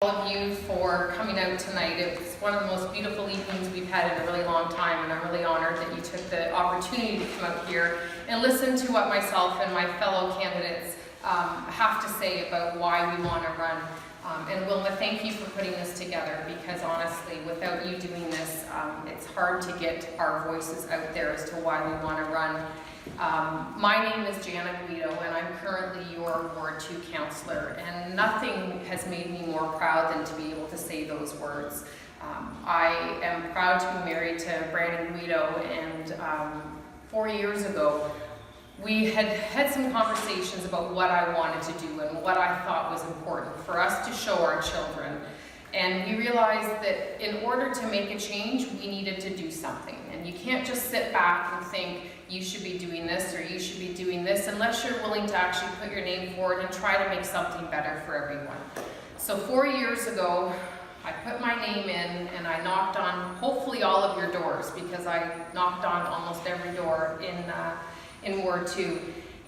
All of you for coming out tonight. It's one of the most beautiful evenings we've had in a really long time, and I'm really honored that you took the opportunity to come out here and listen to what myself and my fellow candidates have to say about why we want to run. And Wilma, thank you for putting this together, because honestly, without you doing this, it's hard to get our voices out there as to why we want to run. My name is Janna Guido, and I'm currently your Ward 2 Councillor, and nothing has made me more proud than to be able to say those words. I am proud to be married to Brandon Guido, and 4 years ago, we had had some conversations about what I wanted to do and what I thought was important for us to show our children. And we realized that in order to make a change, we needed to do something. And you can't just sit back and think, you should be doing this or you should be doing this, unless you're willing to actually put your name forward and try to make something better for everyone. So 4 years ago, I put my name in and I knocked on hopefully all of your doors, because I knocked on almost every door in Ward 2.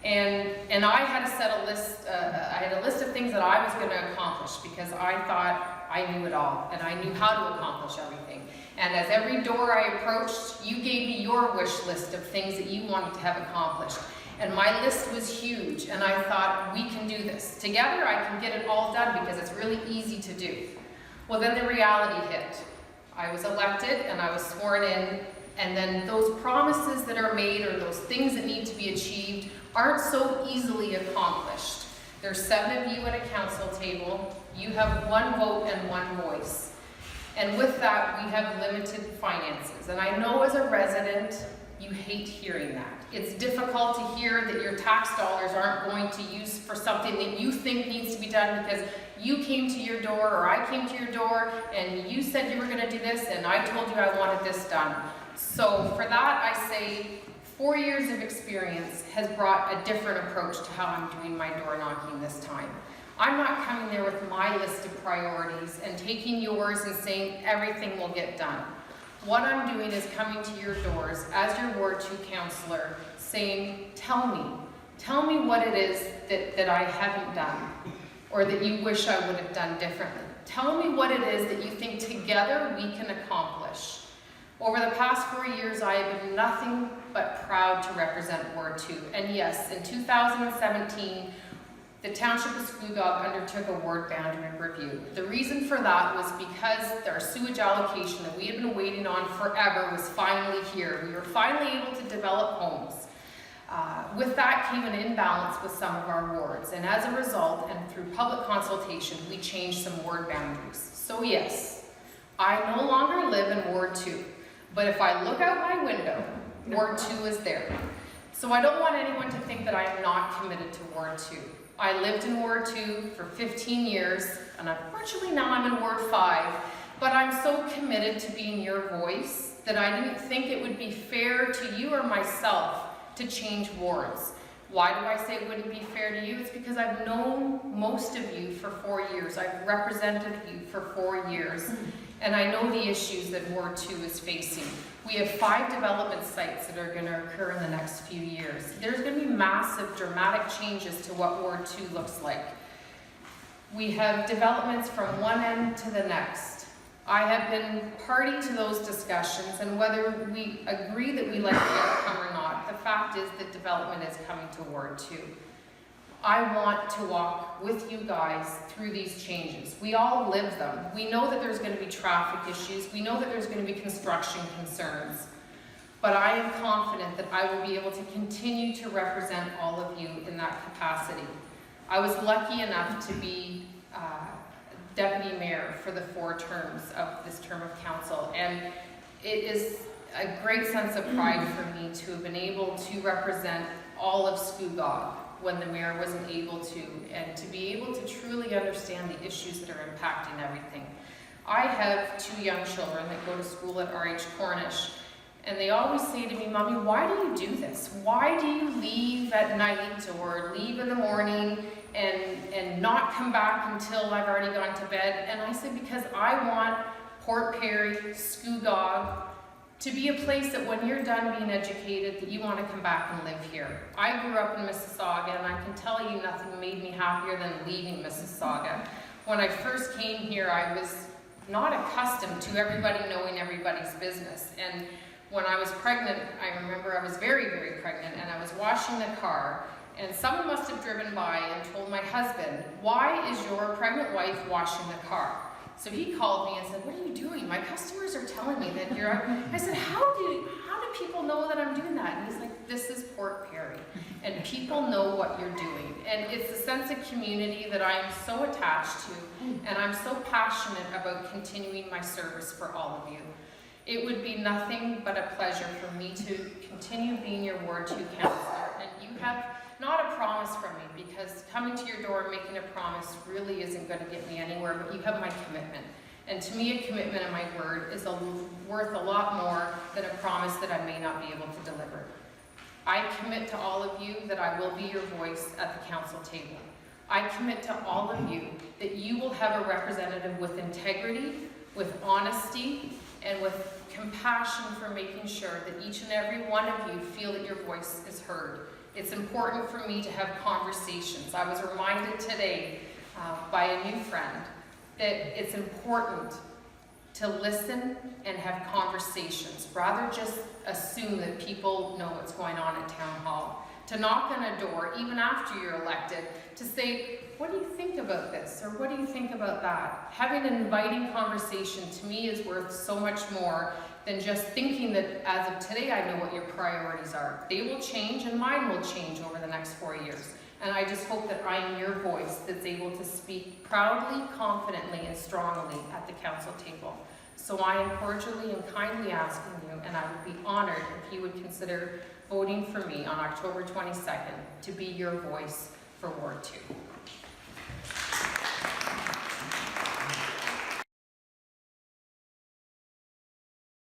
And I had a list of things that I was going to accomplish, because I thought I knew it all and I knew how to accomplish everything. And as every door I approached, you gave me your wish list of things that you wanted to have accomplished. And my list was huge, and I thought, we can do this. Together I can get it all done, because it's really easy to do. Well, then the reality hit. I was elected and I was sworn in, and then those promises that are made, or those things that need to be achieved, aren't so easily accomplished. There's 7 of you at a council table. You have 1 vote and 1 voice. And with that, we have limited finances. And I know as a resident, you hate hearing that. It's difficult to hear that your tax dollars aren't going to use for something that you think needs to be done, because you came to your door, or I came to your door, and you said you were going to do this, and I told you I wanted this done. So for that, I say 4 years of experience has brought a different approach to how I'm doing my door knocking this time. I'm not coming there with my list of priorities and taking yours and saying everything will get done. What I'm doing is coming to your doors as your Ward 2 councillor, saying, tell me what it is that I haven't done, or that you wish I would have done differently. Tell me what it is that you think together we can accomplish. Over the past 4 years, I have been nothing but proud to represent Ward 2. And yes, in 2017, the Township of Scugog undertook a ward boundary review. The reason for that was because our sewage allocation that we had been waiting on forever was finally here. We were finally able to develop homes. With that came an imbalance with some of our wards, and as a result, and through public consultation, we changed some ward boundaries. So yes, I no longer live in Ward 2, but if I look out my window, Ward 2 is there. So I don't want anyone to think that I am not committed to Ward 2. I lived in Ward 2 for 15 years, and unfortunately now I'm in Ward 5, but I'm so committed to being your voice that I didn't think it would be fair to you or myself to change wards. Why do I say it wouldn't be fair to you? It's because I've known most of you for 4 years. I've represented you for 4 years, and I know the issues that Ward 2 is facing. We have 5 development sites that are going to occur in the next few years. There's going to be massive, dramatic changes to what Ward 2 looks like. We have developments from one end to the next. I have been party to those discussions, and whether we agree that we like the outcome or not, the fact is that development is coming to Ward 2. I want to walk with you guys through these changes. We all live them. We know that there's going to be traffic issues. We know that there's going to be construction concerns. But I am confident that I will be able to continue to represent all of you in that capacity. I was lucky enough to be deputy mayor for the 4 terms of this term of council, and it is a great sense of pride for me to have been able to represent all of Scugog when the mayor wasn't able to, and to be able to truly understand the issues that are impacting everything. I have 2 young children that go to school at RH Cornish, and they always say to me, Mommy, why do you do this? Why do you leave at night or leave in the morning and not come back until I've already gone to bed? And I said, because I want Port Perry, Scugog, to be a place that when you're done being educated, that you want to come back and live here. I grew up in Mississauga, and I can tell you nothing made me happier than leaving Mississauga. When I first came here, I was not accustomed to everybody knowing everybody's business. And when I was pregnant, I remember I was very, very pregnant, and I was washing the car, and someone must have driven by and told my husband, "Why is your pregnant wife washing the car?" So he called me and said, "What are you doing? My customers are telling me that you're..." I said, how do people know that I'm doing that? And he's like, "This is Port Perry, and people know what you're doing." And it's a sense of community that I am so attached to, and I'm so passionate about continuing my service for all of you. It would be nothing but a pleasure for me to continue being your Ward 2 councillor, and you have not a promise from me, because coming to your door and making a promise really isn't going to get me anywhere, but you have my commitment. And to me, a commitment and my word is worth a lot more than a promise that I may not be able to deliver. I commit to all of you that I will be your voice at the council table. I commit to all of you that you will have a representative with integrity, with honesty, and with compassion for making sure that each and every one of you feel that your voice is heard. It's important for me to have conversations. I was reminded today by a new friend that it's important to listen and have conversations, rather just assume that people know what's going on at Town Hall. To knock on a door, even after you're elected, to say, "What do you think about this?" or "What do you think about that?" Having an inviting conversation to me is worth so much more than just thinking that as of today I know what your priorities are. They will change, and mine will change over the next 4 years. And I just hope that I am your voice that's able to speak proudly, confidently, and strongly at the council table. So I am cordially and kindly asking you, and I would be honored if you would consider voting for me on October 22nd to be your voice for Ward 2.